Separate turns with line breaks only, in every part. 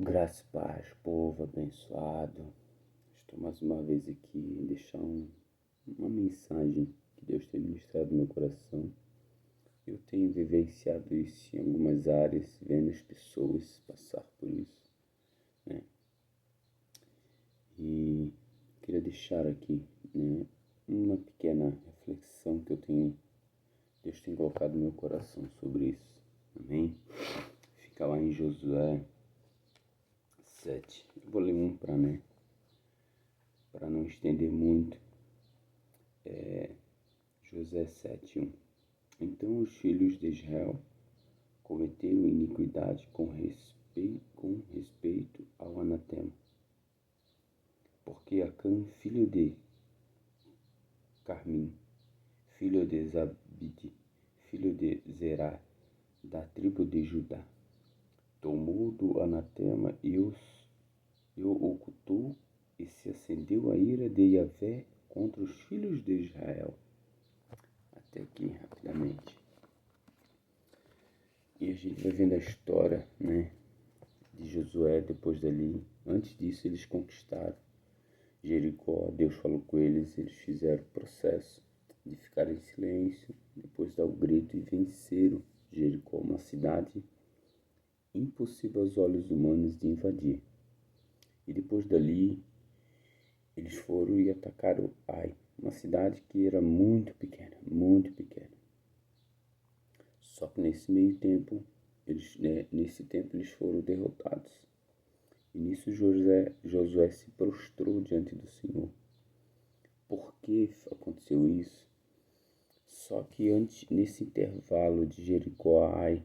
Graça e paz, povo abençoado. Estou mais uma vez aqui deixar uma mensagem que Deus tem ministrado no meu coração. Eu tenho vivenciado isso em algumas áreas, vendo as pessoas passar por isso, né? E queria deixar aqui, né, uma pequena reflexão que Deus tem colocado no meu coração sobre isso. Amém? Fica lá em Josué 7. Eu vou ler para não estender muito. Josué 7:1. Então os filhos de Israel cometeram iniquidade com respeito ao anatema, porque Acã, filho de Carmim, filho de Zabide, filho de Zerá, da tribo de Judá, tomou do anatema e o ocultou, e se acendeu a ira de Yahvé contra os filhos de Israel. Até aqui, rapidamente. E a gente vai vendo a história, né, de Josué depois dali. Antes disso, eles conquistaram Jericó. Deus falou com eles fizeram o processo de ficar em silêncio, depois dar o grito e venceram Jericó, uma cidade impossível aos olhos humanos de invadir. E depois dali, eles foram e atacaram Ai, uma cidade que era muito pequena, muito pequena. Só que nesse meio tempo, eles foram derrotados. E nisso Josué se prostrou diante do Senhor. Por que aconteceu isso? Só que nesse intervalo de Jericó a Ai,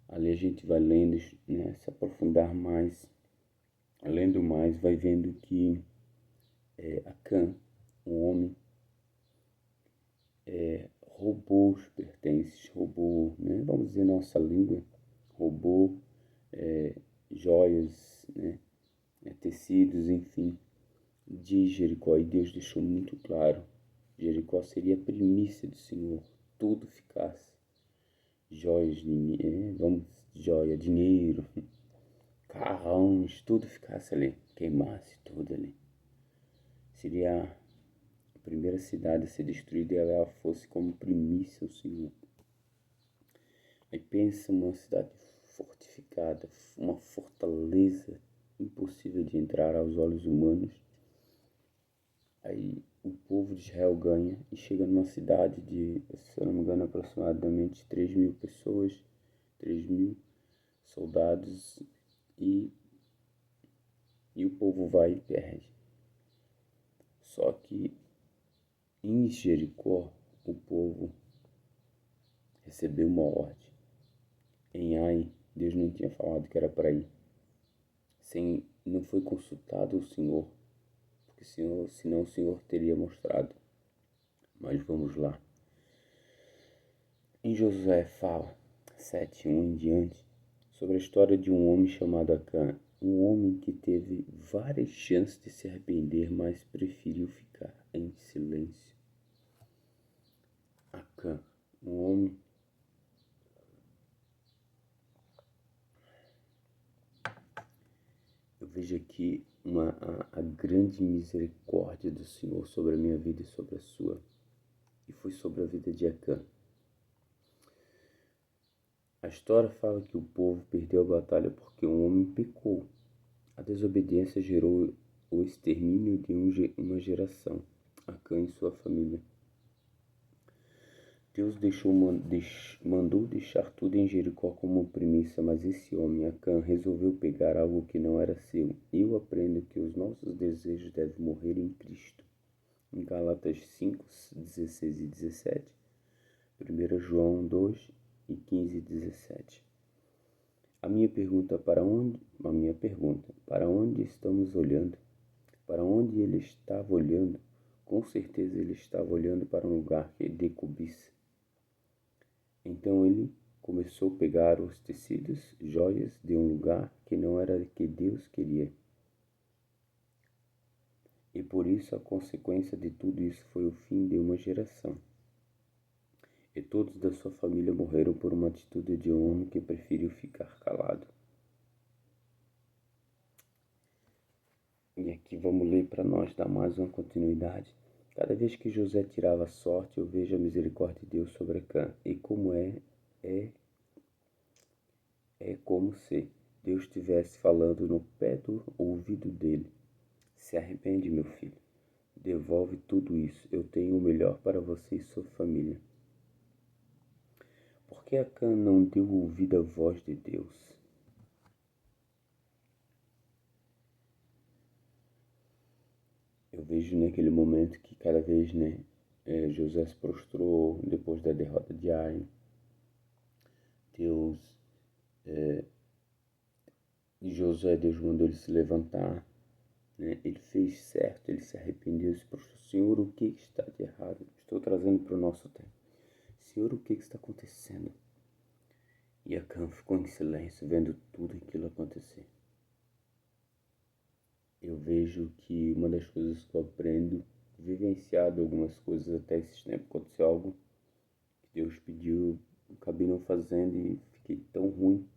ali a gente vai lendo, né, se aprofundar mais, lendo mais, vai vendo que Acã, um homem, roubou os pertences, roubou, né, vamos dizer nossa língua, roubou joias, né, tecidos, enfim, de Jericó. E Deus deixou muito claro, Jericó seria a primícia do Senhor, tudo ficasse, joias, joia, dinheiro, carrões, tudo ficasse ali, queimasse tudo ali. Seria a primeira cidade a ser destruída e ela fosse como primícia ao Senhor. Aí pensa uma cidade fortificada, uma fortaleza impossível de entrar aos olhos humanos. Aí o povo de Israel ganha e chega numa cidade de, se eu não me engano, aproximadamente 3.000 pessoas, 3.000 soldados, e o povo vai e perde. Só que em Jericó o povo recebeu uma ordem. Em Ai, Deus não tinha falado que era para ir. Não foi consultado o Senhor, porque senão o Senhor teria mostrado. Mas vamos lá. Em Josué fala, 7:1 em diante, sobre a história de um homem chamado Acã, um homem que teve várias chances de se arrepender, mas preferiu ficar em silêncio. Acã, um homem eu vejo aqui a grande misericórdia do Senhor sobre a minha vida e sobre a sua. E foi sobre a vida de Acã. A história fala que o povo perdeu a batalha porque um homem pecou. A desobediência gerou o extermínio de uma geração, Acã e sua família. Deus mandou deixar tudo em Jericó como primícia, mas esse homem, Acã, resolveu pegar algo que não era seu. Eu aprendo que os nossos desejos devem morrer em Cristo. Em Gálatas 5:16 e 17, 1 João 2:15 e 17. A minha pergunta, para onde estamos olhando? Para onde ele estava olhando? Com certeza ele estava olhando para um lugar de cobiça. Então ele começou a pegar os tecidos, joias de um lugar que não era que Deus queria. E por isso a consequência de tudo isso foi o fim de uma geração. E todos da sua família morreram por uma atitude de um homem que preferiu ficar calado. para nós dar mais uma continuidade. Cada vez que José tirava sorte, eu vejo a misericórdia de Deus sobre Acã. E como é, é como se Deus estivesse falando no pé do ouvido dele. Se arrepende, meu filho. Devolve tudo isso. Eu tenho o melhor para você e sua família. Por que Acã não deu ouvido à voz de Deus? Eu vejo naquele momento que cada vez, José se prostrou depois da derrota de Ai. Deus mandou ele se levantar, né? Ele fez certo, ele se arrependeu, se prostrou. Senhor, o que está de errado? Estou trazendo para o nosso tempo. Senhor, o que está acontecendo? E Acã ficou em silêncio, vendo tudo aquilo acontecer. Eu vejo que uma das coisas que eu aprendo, vivenciado algumas coisas até esse tempo, aconteceu algo que Deus pediu, eu acabei não fazendo e fiquei tão ruim.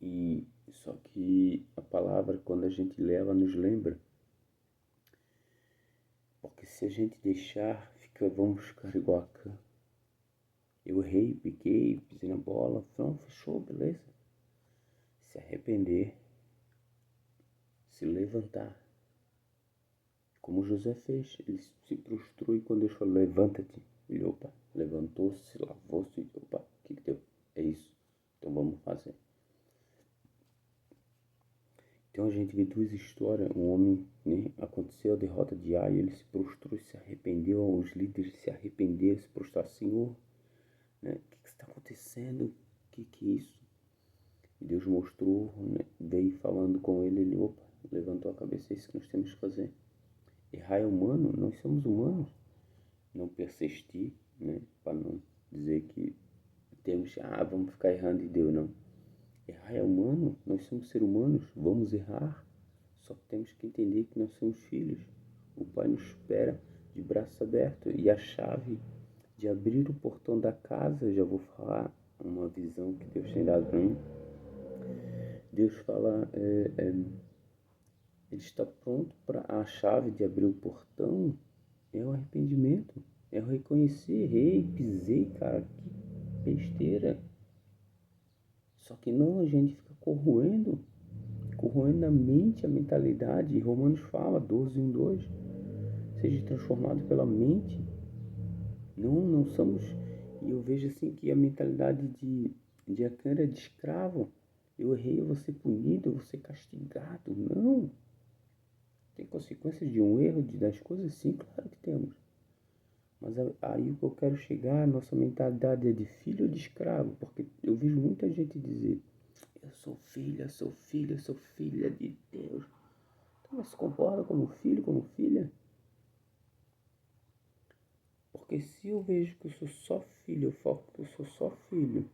E só que a palavra, quando a gente lê, ela nos lembra. Porque se a gente deixar, vamos ficar igual a Acã. Eu errei, piquei, pisei na bola, não, fechou, beleza. Se arrepender, se levantar. Como José fez, ele se prostrou e quando Deus falou, levanta-te, ele, opa, levantou-se, lavou-se, opa, o que deu? É isso, então vamos fazer. Então a gente vê duas histórias, um homem, né, aconteceu a derrota de Ai, ele se prostrou e se arrependeu, os líderes se arrependeram, se prostraram, Senhor, né, o que está acontecendo, o que é isso? E Deus mostrou, né, veio falando com ele, ele, opa, levantou a cabeça, é isso que nós temos que fazer. Errar é humano, nós somos humanos. Não persistir, né, para não dizer que temos, vamos ficar errando e deu, não. Errar é humano, nós somos seres humanos, vamos errar, só que temos que entender que nós somos filhos. O Pai nos espera de braços abertos e a chave de abrir o portão da casa, já vou falar uma visão que Deus tem dado para mim. Deus fala, Ele está pronto para a chave de abrir o portão, é o arrependimento, é o reconhecer, errei, pisei, cara, que besteira. Só que não, a gente fica corroendo a mente, a mentalidade. E Romanos fala, 12:1-2, seja transformado pela mente. Não somos. E eu vejo assim que a mentalidade de Acã era de escravo. Eu errei, eu vou ser punido, eu vou ser castigado. Não. Tem consequências de um erro, das coisas? Sim, claro que temos. Mas aí o que eu quero chegar, a nossa mentalidade é de filho ou de escravo? Porque eu vejo muita gente dizer, eu sou filha, sou filho, sou filha de Deus. Então, se comporta como filho, como filha? Porque se eu vejo que eu sou só filho, eu foco que eu sou só filho,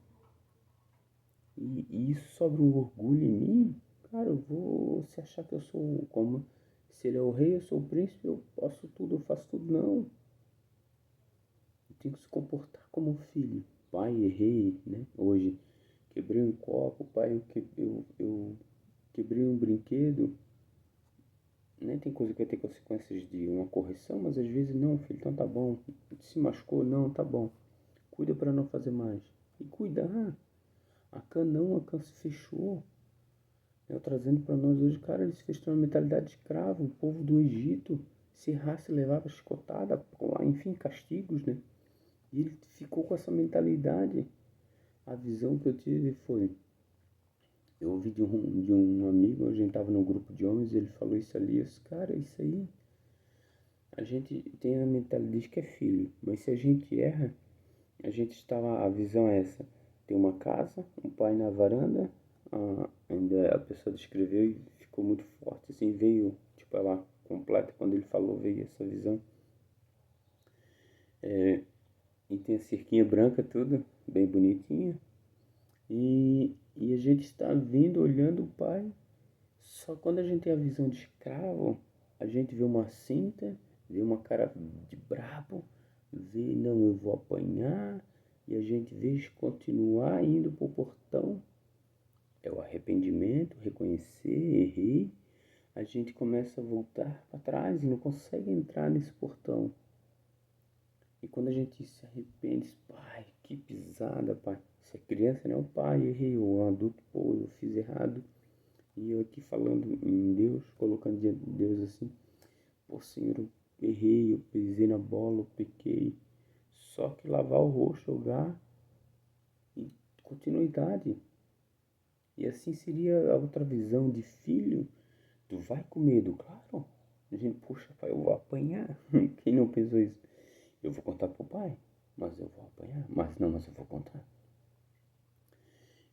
e isso sobra um orgulho em mim, cara, eu vou se achar que eu sou como, se ele é o rei, eu sou o príncipe, eu posso tudo, eu faço tudo, não. Eu tenho que se comportar como um filho. Pai, errei, né? Hoje, quebrei um copo, pai, eu quebrei um brinquedo, né? Tem coisa que vai ter consequências de uma correção, mas às vezes não, filho, então tá bom. Se machucou, não, tá bom. Cuida para não fazer mais. E cuidar. Acã não, Acã se fechou. Eu trazendo para nós hoje, cara, ele se fechou na mentalidade de escravo. O povo do Egito, se errasse, levava chicotada, enfim, castigos, né? E ele ficou com essa mentalidade. A visão que eu tive foi, eu ouvi de um amigo, a gente estava no grupo de homens, ele falou isso ali, eu disse, cara, isso aí, a gente tem a mentalidade de que é filho, mas se a gente erra, a gente estava, a visão é essa, tem uma casa, um pai na varanda, ainda a pessoa descreveu e ficou muito forte, assim, veio, tipo, ela completa, quando ele falou, veio essa visão, e tem a cerquinha branca, tudo, bem bonitinha, e a gente está vindo, olhando o pai. Só quando a gente tem a visão de escravo, a gente vê uma cinta, vê uma cara de brabo, vê, não, eu vou apanhar, e a gente vê continuar indo pro portão. É o arrependimento, reconhecer, errei, a gente começa a voltar para trás e não consegue entrar nesse portão. E quando a gente se arrepende, pai, que pisada, pai. Se é criança, né? O pai, errei, o adulto, pô, eu fiz errado. E eu aqui falando em Deus, colocando diante de Deus assim, pô, Senhor, eu errei, eu pisei na bola, eu pequei. Só que lavar o rosto, jogar e continuidade. E assim seria a outra visão de filho. Tu vai com medo, claro. A gente, poxa, pai, eu vou apanhar. Quem não pensou isso? Eu vou contar pro pai, mas eu vou apanhar. Mas eu vou contar.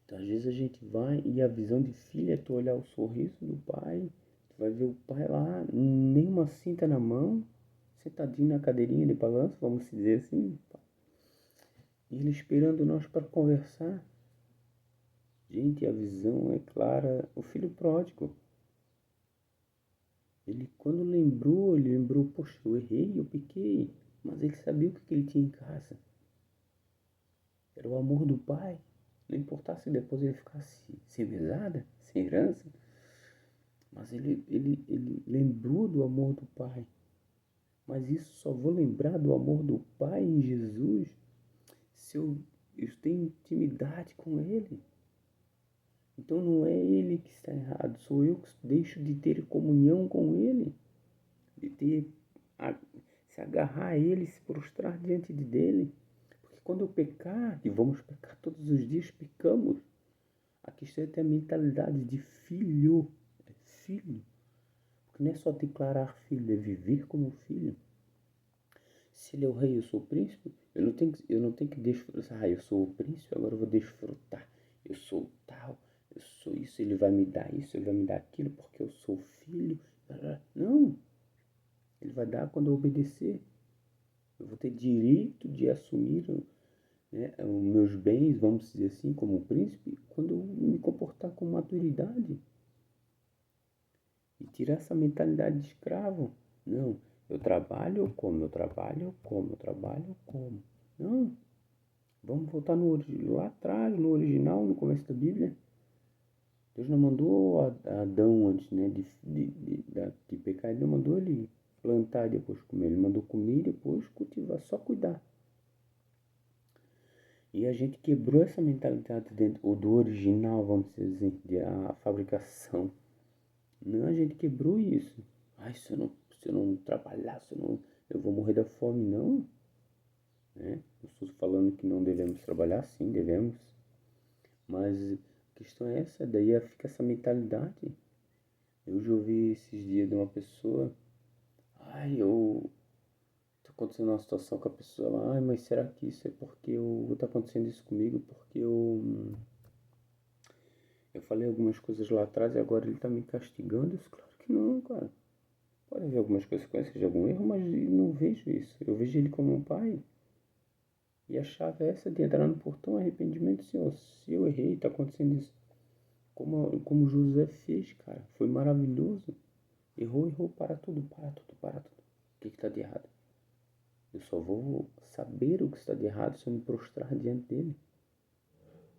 Então, às vezes a gente vai e a visão de filho é tu olhar o sorriso do pai. Tu vai ver o pai lá, nem uma cinta na mão, sentadinho na cadeirinha de balanço, vamos dizer assim. E ele esperando nós para conversar. Gente, a visão é clara. O filho pródigo. Ele, quando lembrou, ele lembrou, poxa, eu errei, eu pequei. Mas ele sabia o que ele tinha em casa. Era o amor do pai. Não importasse se depois ele ficasse sem mesada, sem herança. Mas ele lembrou do amor do pai. Mas isso só vou lembrar do amor do pai em Jesus se eu tenho intimidade com ele. Então não é ele que está errado, sou eu que deixo de ter comunhão com ele. De ter, se agarrar a ele, se prostrar diante dele. Porque quando eu pecar, e vamos pecar todos os dias, pecamos. A questão é ter a mentalidade de filho. É filho. Porque não é só declarar filho, é viver como filho. Se ele é o rei, eu sou o príncipe, eu não tenho que desfrutar. Eu sou o príncipe, agora eu vou desfrutar. Eu sou tal, eu sou isso, ele vai me dar isso, ele vai me dar aquilo, porque eu sou filho. Não, ele vai dar quando eu obedecer. Eu vou ter direito de assumir, né, os meus bens, vamos dizer assim, como príncipe, quando eu me comportar com maturidade. E tirar essa mentalidade de escravo. Não, eu trabalho, eu como, eu trabalho, eu como, eu trabalho, eu como. Não, vamos voltar lá atrás, no original, no começo da Bíblia. Deus não mandou a Adão antes, né, de pecar, ele não mandou ele plantar e depois comer. Ele mandou comer e depois cultivar, só cuidar. E a gente quebrou essa mentalidade dentro do original, vamos dizer assim, a fabricação. Não, a gente quebrou isso. Ai, se eu não trabalhar, eu vou morrer da fome. Não, né? Não estou falando que não devemos trabalhar, sim, devemos. Mas a questão é essa, daí fica essa mentalidade. Eu já ouvi esses dias de uma pessoa, ai, tá acontecendo uma situação com a pessoa lá, ai, mas será que isso é porque tá acontecendo isso comigo? Porque eu falei algumas coisas lá atrás e agora ele tá me castigando? Isso, claro que não, cara. Pode haver algumas consequências de algum erro, mas eu não vejo isso. Eu vejo ele como um pai. E a chave é essa de entrar no portão arrependimento, Senhor. Se eu errei, está acontecendo isso. Como José fez, cara. Foi maravilhoso. Errou, para tudo, para tudo, para tudo. O que está de errado? Eu só vou saber o que está de errado se eu me prostrar diante dele.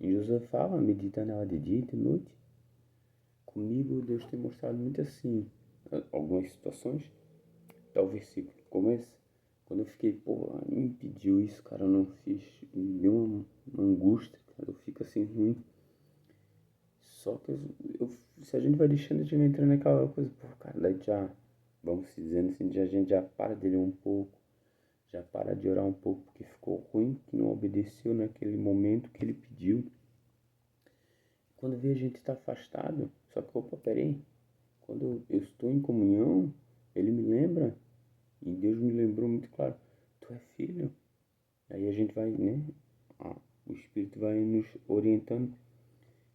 E José fala, medita nela de dia e de noite. Comigo, Deus tem mostrado muito assim, algumas situações. Tá o versículo como esse. Quando eu fiquei, pô, me impediu isso, cara, eu não fiz. Me deu uma angústia, cara, eu fico assim ruim. Só que se a gente vai deixando, a gente vai entrando naquela coisa, pô, cara, daí já, vamos se dizendo assim, a gente já para de ler um pouco, já para de orar um pouco, porque ficou ruim, que não obedeceu naquele momento que ele pediu. Quando vê a gente está afastado, só que, opa, peraí, quando eu estou em comunhão, ele me lembra, e Deus me lembrou muito claro, tu é filho. Aí a gente vai, né? O Espírito vai nos orientando.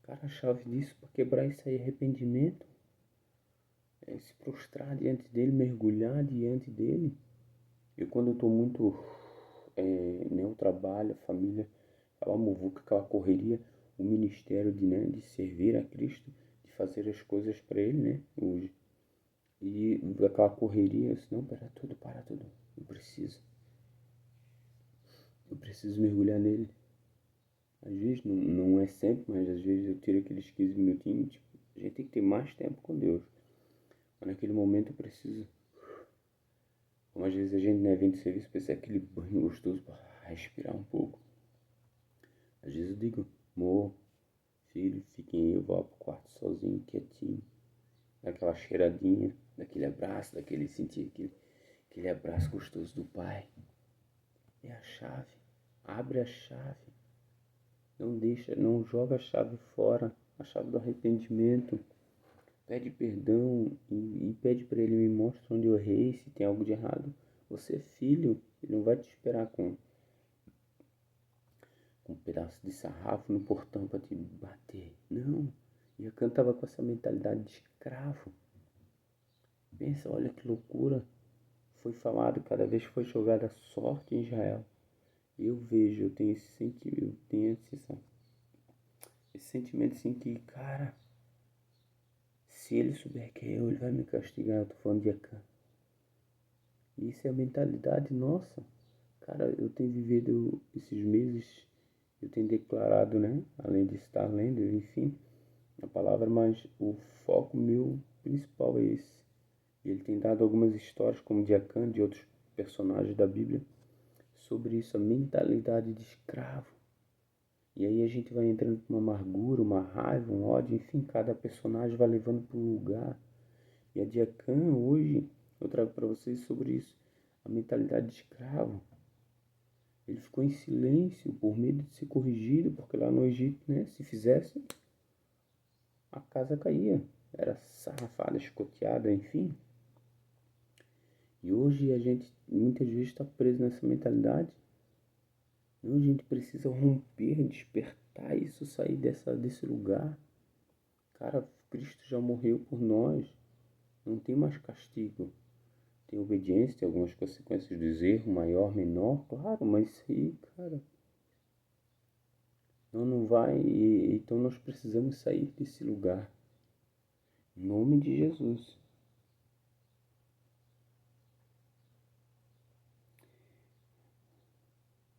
Cara, a chave disso para quebrar isso aí é arrependimento. É se prostrar diante dele, mergulhar diante dele. Eu quando eu tô muito, né, o trabalho, a família, aquela muvuca, aquela correria, o ministério de servir a Cristo, de fazer as coisas para ele, né? Hoje. E aquela correria, assim, não, para tudo. Eu preciso. Eu preciso mergulhar nele. Às vezes, não é sempre, mas às vezes eu tiro aqueles 15 minutinhos. Tipo, a gente tem que ter mais tempo com Deus. Mas naquele momento eu preciso, como às vezes a gente, né, vem do serviço, precisa aquele banho gostoso para respirar um pouco. Às vezes eu digo, amor, filho, fiquem aí, eu vou pro quarto sozinho, quietinho. Daquela cheiradinha, daquele abraço, daquele sentir aquele abraço gostoso do pai. É a chave. Abre a chave. Não deixa, não joga a chave fora, a chave do arrependimento. Pede perdão e pede para ele, me mostra onde eu errei, se tem algo de errado. Você é filho, ele não vai te esperar com um pedaço de sarrafo no portão para te bater. Não. E Acã estava com essa mentalidade de escravo. Pensa, olha que loucura. Foi falado, cada vez que foi jogada sorte em Israel. Eu vejo, eu tenho esse sentimento, esse sentimento assim que, cara, se ele souber que é eu, ele vai me castigar. Eu tô falando de Acã. Isso é a mentalidade nossa. Cara, eu tenho vivido esses meses, eu tenho declarado, né? Além de estar lendo, enfim, a palavra, mas o foco meu principal é esse. E ele tem dado algumas histórias, como de Acã, de outros personagens da Bíblia, sobre isso, a mentalidade de escravo. E aí a gente vai entrando com uma amargura, uma raiva, um ódio, enfim, cada personagem vai levando para um lugar. E a de Acã, hoje, eu trago para vocês sobre isso, a mentalidade de escravo. Ele ficou em silêncio por medo de ser corrigido, porque lá no Egito, né, se fizesse, a casa caía. Era sarrafada, escoteada, enfim. E hoje a gente muitas vezes está preso nessa mentalidade. Não, a gente precisa romper, despertar isso, sair desse lugar. Cara, Cristo já morreu por nós. Não tem mais castigo. Tem obediência, tem algumas consequências dos erros, maior, menor, claro, mas isso aí, cara, não vai. Então nós precisamos sair desse lugar. Em nome de Jesus.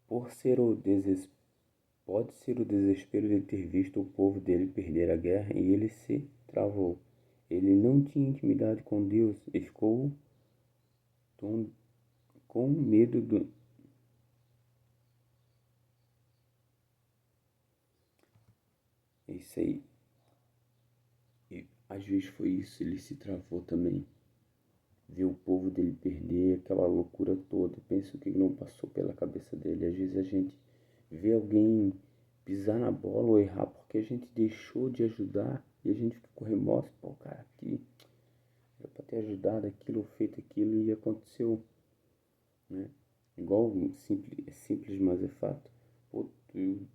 Por ser o deses... Pode ser o desespero de ter visto o povo dele perder a guerra e ele se travou. Ele não tinha intimidade com Deus e ficou com medo do... É isso aí. E às vezes foi isso, ele se travou também. Ver o povo dele perder aquela loucura toda. Pensa o que não passou pela cabeça dele. Às vezes a gente vê alguém pisar na bola ou errar porque a gente deixou de ajudar e a gente fica com remorso. Pô, cara, aqui era pra ter ajudado aquilo ou feito aquilo e aconteceu, né? Igual simples, é simples, mas é fato. Pô, tu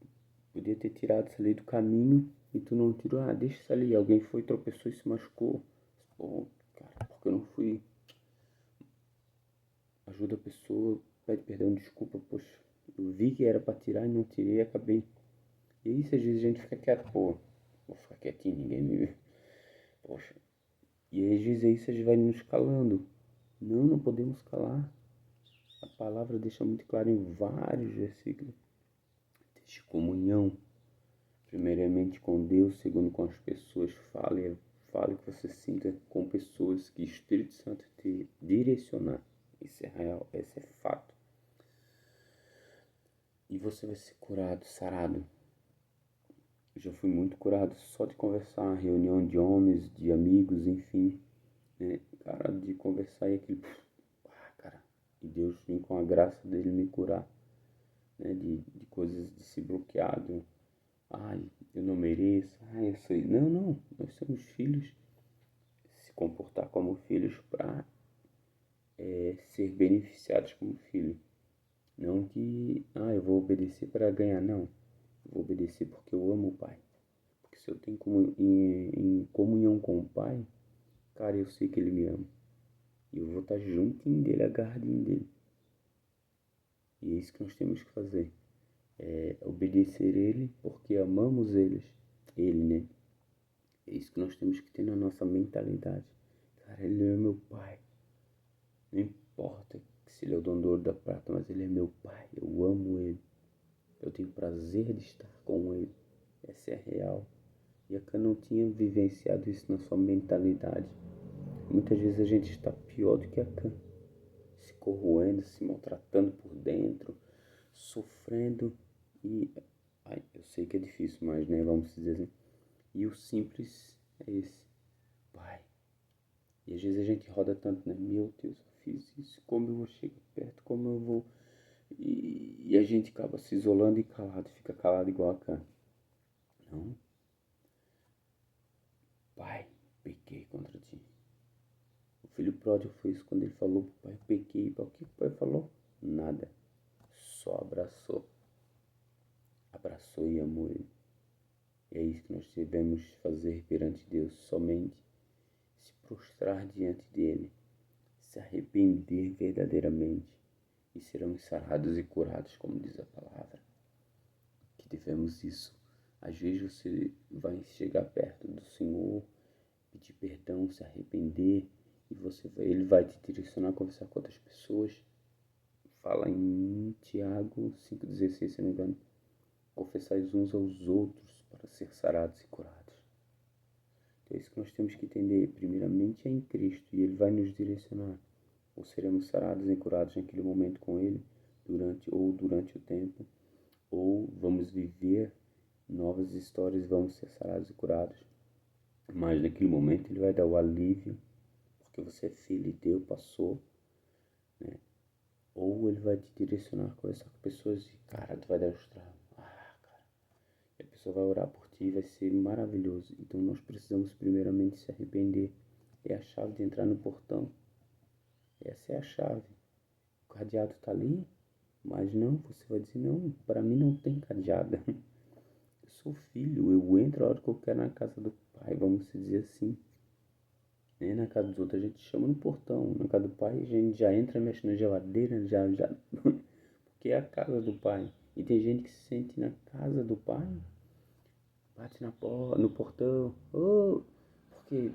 podia ter tirado isso ali do caminho e tu não tirou. Ah, deixa isso ali. Alguém foi, tropeçou e se machucou. Pô, cara, porque eu não fui. Ajuda a pessoa, pede perdão, desculpa, poxa. Eu vi que era pra tirar e não tirei e acabei. E isso às vezes a gente fica quieto, pô. Vou ficar quietinho, ninguém me vê. Poxa. E às vezes isso a gente vai nos calando. Não, não podemos calar. A palavra deixa muito claro em vários versículos. Deixe comunhão, primeiramente com Deus, segundo com as pessoas. Fale que você sinta com pessoas que o Espírito Santo te direcionar. Isso é real, esse é fato. E você vai ser curado, sarado. Eu já fui muito curado só de conversar, reunião de homens, de amigos, enfim, né? Cara, de conversar e aquilo, cara, e Deus vem com a graça dele me curar, né? De coisas de se bloqueado. Ai, eu não mereço. Ai, eu sei. Não, não. Nós somos filhos. Se comportar como filhos para ser beneficiados como filho. Não que, eu vou obedecer para ganhar. Não. Eu vou obedecer porque eu amo o Pai. Porque se eu tenho em comunhão com o Pai, cara, eu sei que Ele me ama. E eu vou estar juntinho dele, agarradinho dele. E é isso que nós temos que fazer. É obedecer Ele porque amamos Ele, né? É isso que nós temos que ter na nossa mentalidade. Cara, Ele é meu Pai. Não importa se Ele é o dono do ouro da prata, mas Ele é meu Pai. Eu amo Ele. Eu tenho prazer de estar com Ele. Essa é a real. E a Acã não tinha vivenciado isso na sua mentalidade. Muitas vezes a gente está pior do que Acã, se corroendo, se maltratando por dentro, sofrendo e... Ai, eu sei que é difícil, mas né, vamos dizer assim. E o simples é esse, Pai. E às vezes a gente roda tanto, né? Meu Deus, eu fiz isso, como eu vou chegar perto, como eu vou... E a gente acaba se isolando e calado, fica calado igual a Acã. Não, Pai, pequei contra ti. O filho pródigo foi isso quando ele falou pro pai, pequei. O que o pai falou? Nada. Só abraçou. Abraçou e amou ele. E é isso que nós devemos fazer perante Deus, somente se prostrar diante dele, se arrepender verdadeiramente e seremos sarados e curados, como diz a palavra. Que devemos isso. Às vezes você vai chegar perto do Senhor, pedir perdão, se arrepender, e ele vai te direcionar a conversar com outras pessoas. Fala em Tiago 5,16, se não me engano. Confessais uns aos outros para ser sarados e curados. Então é isso que nós temos que entender. Primeiramente é em Cristo, e Ele vai nos direcionar. Ou seremos sarados e curados naquele momento com Ele, durante o tempo, ou vamos viver novas histórias e vamos ser sarados e curados. Mas naquele momento Ele vai dar o alívio, porque você é filho de Deus, passou, né? Ou Ele vai te direcionar a conversar com pessoas e, cara, tu vai demonstrar. E a pessoa vai orar por ti, vai ser maravilhoso. Então nós precisamos primeiramente se arrepender. É a chave de entrar no portão. Essa é a chave. O cadeado está ali, mas não, você vai dizer, não, para mim não tem cadeado. Eu sou filho, eu entro a hora que eu quero na casa do pai, vamos dizer assim. Né? Na casa dos outros a gente chama no portão. Na casa do pai a gente já entra, mexe na geladeira, já. Porque é a casa do pai. E tem gente que se sente na casa do pai, bate na porta, no portão, oh, porque,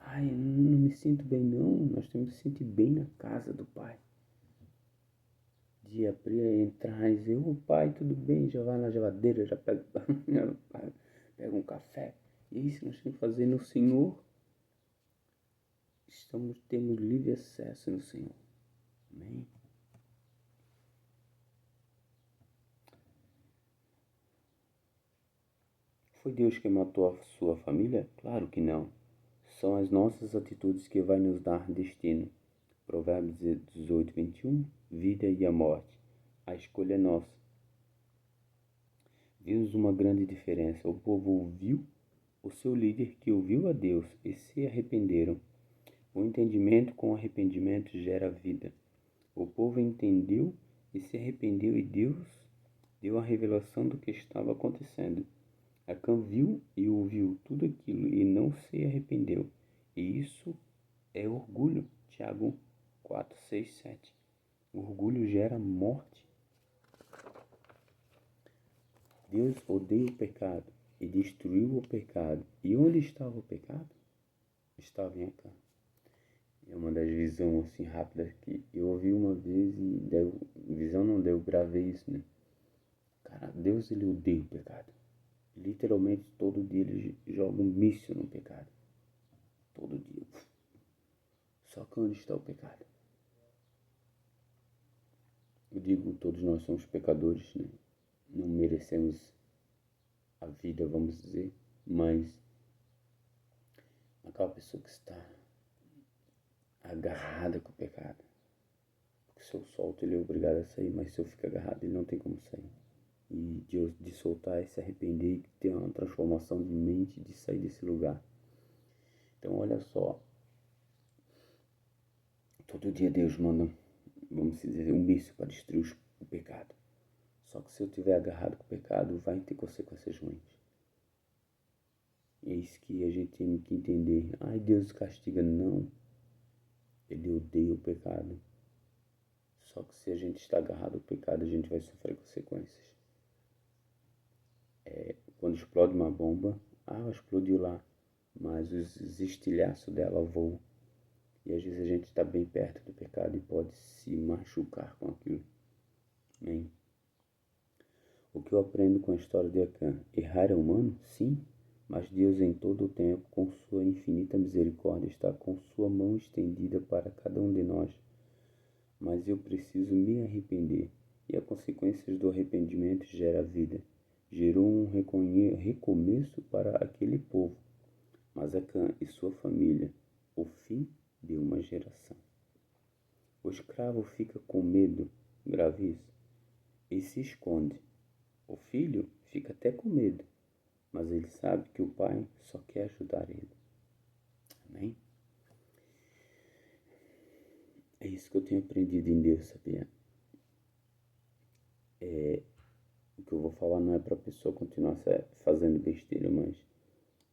ai, eu não me sinto bem não, nós temos que se sentir bem na casa do pai. De abrir, entrar e dizer, ô pai, tudo bem, já vai na geladeira, já pega, pega um café. E é isso que nós temos que fazer no Senhor. Temos livre acesso no Senhor. Amém? Foi Deus que matou a sua família? Claro que não. São as nossas atitudes que vai nos dar destino. Provérbios 18, 21, vida e a morte. A escolha é nossa. Vimos uma grande diferença. O povo ouviu o seu líder que ouviu a Deus e se arrependeram. O entendimento com arrependimento gera vida. O povo entendeu e se arrependeu e Deus deu a revelação do que estava acontecendo. Acã viu e ouviu tudo aquilo e não se arrependeu. E isso é orgulho. Tiago 4, 6, 7. O orgulho gera morte. Deus odeia o pecado e destruiu o pecado. E onde estava o pecado? Estava em Acã. É uma das visões assim rápidas que eu ouvi uma vez e visão não deu, gravei isso, né? Cara, Deus ele odeia o pecado. Literalmente todo dia ele joga um míssil no pecado. Todo dia. Só que onde está o pecado? Eu digo, todos nós somos pecadores, né? Não merecemos a vida, vamos dizer, mas aquela pessoa que está agarrada com o pecado. Porque se eu solto, ele é obrigado a sair, mas se eu ficar agarrado, ele não tem como sair. E de soltar é se arrepender e ter uma transformação de mente, de sair desse lugar. Então, olha só. Todo dia Deus manda, vamos dizer, um míssil para destruir o pecado. Só que se eu estiver agarrado com o pecado, vai ter consequências ruins. E é isso que a gente tem que entender. Ai, Deus castiga. Não. Ele odeia o pecado. Só que se a gente está agarrado ao pecado, a gente vai sofrer consequências. Quando explode uma bomba, explodiu lá. Mas os estilhaços dela voam. E às vezes a gente está bem perto do pecado e pode se machucar com aquilo. Amém? O que eu aprendo com a história de Acã? Errar é humano? Sim. Mas Deus em todo o tempo, com sua infinita misericórdia, está com sua mão estendida para cada um de nós. Mas eu preciso me arrepender, e as consequências do arrependimento gera vida. Gerou um recomeço para aquele povo, mas Acã e sua família, o fim de uma geração. O escravo fica com medo, grave isso, e se esconde. O filho fica até com medo, mas ele sabe que o pai só quer ajudar ele. Amém? É isso que eu tenho aprendido em Deus, sabia? O que eu vou falar não é para a pessoa continuar fazendo besteira, mas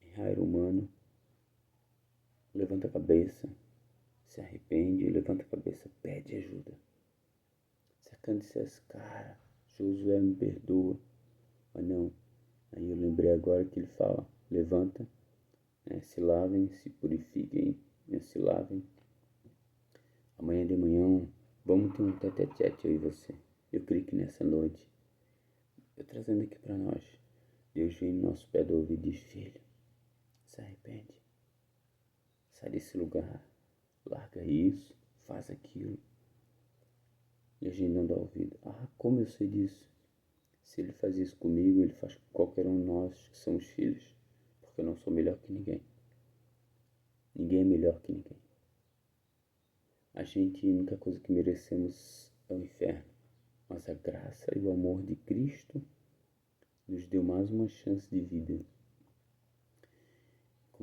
em raio humano, levanta a cabeça, se arrepende, levanta a cabeça, pede ajuda. Se Acã dissesse, cara, Josué me perdoa, mas não. Aí eu lembrei agora que ele fala, levanta, se lavem, se purifiquem, se lavem. Amanhã de manhã vamos ter um tete-a-tete, eu e você. Eu creio que nessa noite, eu trazendo aqui para nós, Deus vem no nosso pé do ouvido e diz, filho, se arrepende. Sai desse lugar, larga isso, faz aquilo. E a gente não dá ouvido. Ah, como eu sei disso? Se ele faz isso comigo, ele faz com qualquer um de nós que somos filhos. Porque eu não sou melhor que ninguém. Ninguém é melhor que ninguém. A única coisa que merecemos é o inferno. Mas a graça e o amor de Cristo nos deu mais uma chance de vida.